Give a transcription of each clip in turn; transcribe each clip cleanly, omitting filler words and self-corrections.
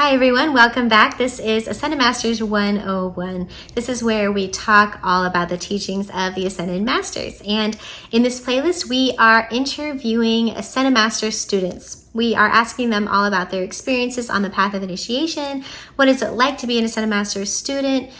Hi everyone, welcome back. This is Acended Masters 101. This is where we talk all about the teachings of the Acended Masters. And in this playlist, we are interviewing Acended Masters students. We are asking them all about their experiences on the path of initiation. What is it like to be an Acended Masters student?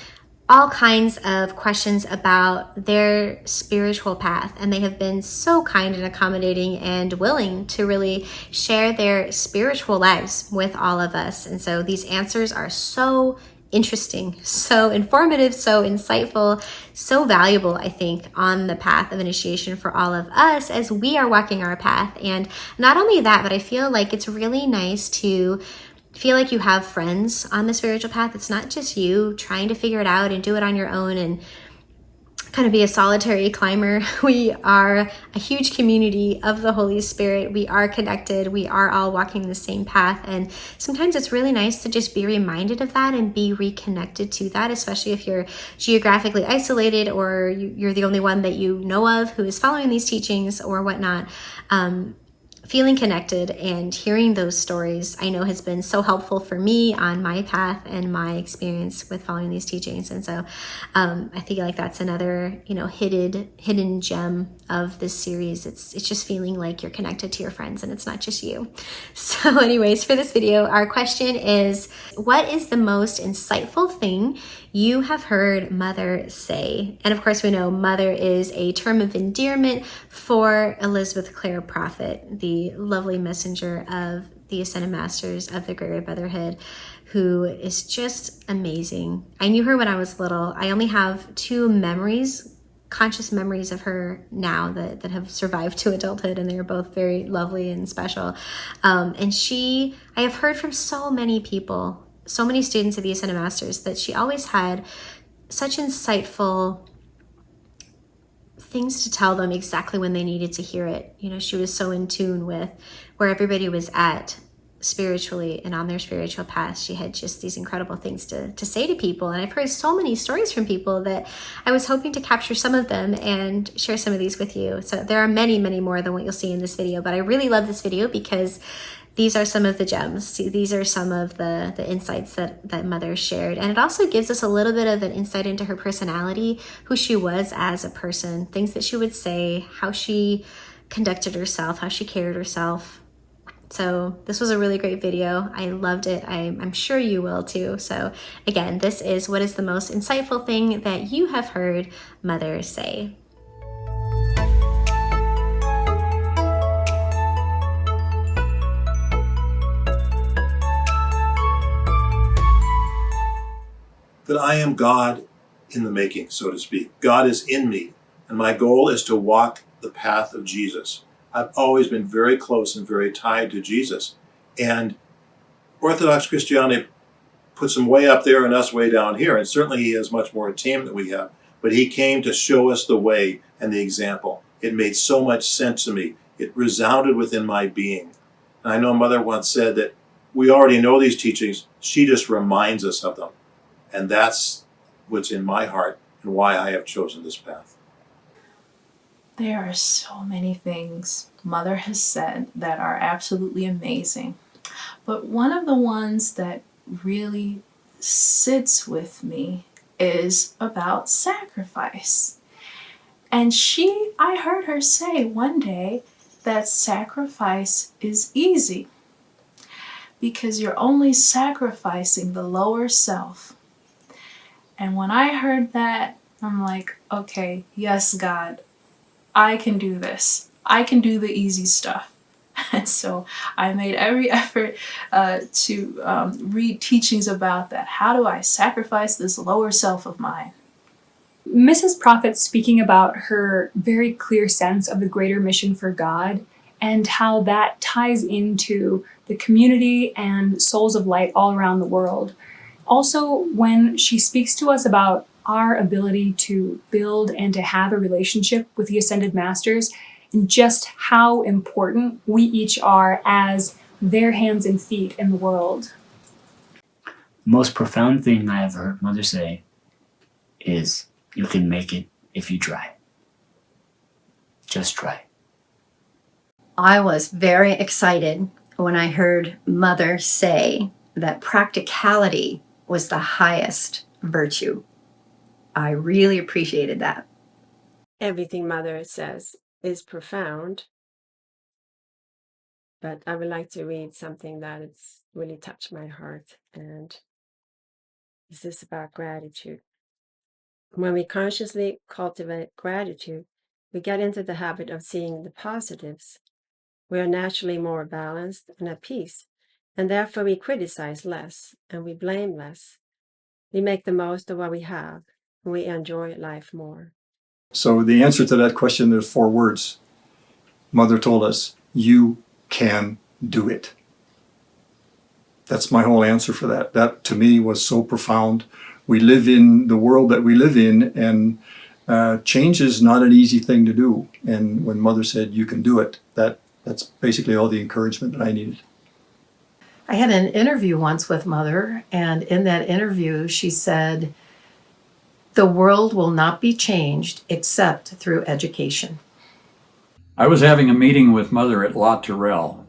All kinds of questions about their spiritual path, and they have been so kind and accommodating and willing to really share their spiritual lives with all of us. And so these answers are so interesting, so informative, so insightful, so valuable, I think, on the path of initiation for all of us as we are walking our path. And not only that, but I feel like it's really nice to feel like you have friends on the spiritual path. It's not just you trying to figure it out and do it on your own and kind of be a solitary climber. We are a huge community of the Holy Spirit. We are connected. We are all walking the same path. And sometimes it's really nice to just be reminded of that and be reconnected to that, especially if you're geographically isolated or you're the only one that you know of who is following these teachings or whatnot. Feeling connected and hearing those stories, I know, has been so helpful for me on my path and my experience with following these teachings. And so I feel like that's another, hidden gem of this series. It's just feeling like you're connected to your friends and it's not just you. So anyways, for this video, our question is, what is the most insightful thing you have heard Mother say? And of course, we know Mother is a term of endearment for Elizabeth Clare Prophet, the lovely messenger of the Acended Masters of the Great Red Brotherhood, who is just amazing. I knew her when I was little. I only have two conscious memories of her now that have survived to adulthood, and they are both very lovely and special. And I have heard from so many people, so many students of the Acended Masters, that she always had such insightful things to tell them exactly when they needed to hear it. She was so in tune with where everybody was at spiritually and on their spiritual path. She had just these incredible things to say to people. And I've heard so many stories from people that I was hoping to capture some of them and share some of these with you. So there are many, many more than what you'll see in this video, but I really love this video because these are some of the gems. These are some of the insights that Mother shared. And it also gives us a little bit of an insight into her personality, who she was as a person, things that she would say, how she conducted herself, how she carried herself. So this was a really great video. I loved it. I'm sure you will too. So again, this is what is the most insightful thing that you have heard Mother say. That I am God in the making, so to speak. God is in me, and my goal is to walk the path of Jesus. I've always been very close and very tied to Jesus. And Orthodox Christianity puts him way up there and us way down here, and certainly he has much more attainment than we have. But he came to show us the way and the example. It made so much sense to me. It resounded within my being. And I know Mother once said that we already know these teachings, she just reminds us of them. And that's what's in my heart and why I have chosen this path. There are so many things Mother has said that are absolutely amazing. But one of the ones that really sits with me is about sacrifice. And I heard her say one day that sacrifice is easy because you're only sacrificing the lower self. And when I heard that, I'm like, okay, yes, God, I can do this. I can do the easy stuff. And so I made every effort to read teachings about that. How do I sacrifice this lower self of mine? Mrs. Prophet speaking about her very clear sense of the greater mission for God and how that ties into the community and souls of light all around the world. Also, when she speaks to us about our ability to build and to have a relationship with the Acended Masters and just how important we each are as their hands and feet in the world. The most profound thing I have heard Mother say is, you can make it if you try. Just try. I was very excited when I heard Mother say that practicality was the highest virtue. I really appreciated that. Everything Mother says is profound, but I would like to read something that it's really touched my heart, and this is about gratitude. When we consciously cultivate gratitude, we get into the habit of seeing the positives. We are naturally more balanced and at peace, and therefore we criticize less and we blame less. We make the most of what we have, and we enjoy life more. So the answer to that question is 4 words. Mother told us, you can do it. That's my whole answer for that. That to me was so profound. We live in the world that we live in, and change is not an easy thing to do. And when Mother said, you can do it, that's basically all the encouragement that I needed. I had an interview once with Mother, and in that interview, she said, the world will not be changed except through education. I was having a meeting with Mother at La Tourelle,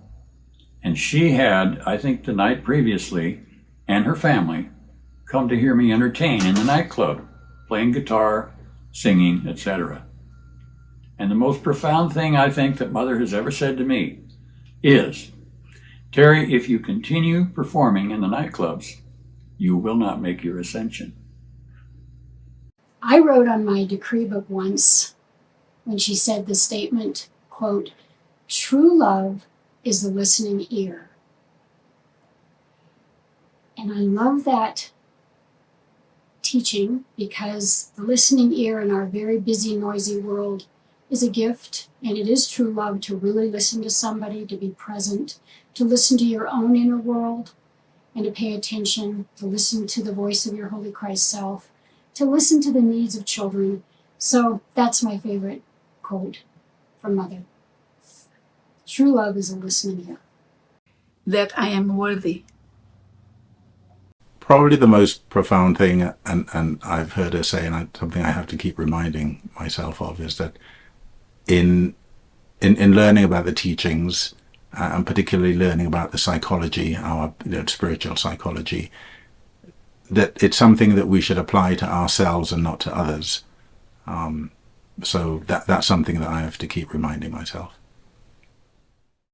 and she had, I think the night previously, and her family, come to hear me entertain in the nightclub, playing guitar, singing, etc. And the most profound thing I think that Mother has ever said to me is, Terry, if you continue performing in the nightclubs, you will not make your ascension. I wrote on my decree book once when she said the statement, quote, true love is the listening ear. And I love that teaching because the listening ear in our very busy, noisy world is a gift, and it is true love to really listen to somebody, to be present, to listen to your own inner world, and to pay attention, to listen to the voice of your Holy Christ self, to listen to the needs of children. So that's my favorite quote from Mother. True love is a listening ear. That I am worthy. Probably the most profound thing, and I've heard her say, and something I have to keep reminding myself of, is that in learning about the teachings, and particularly learning about the psychology, our spiritual psychology, that it's something that we should apply to ourselves and not to others. So that's something that I have to keep reminding myself.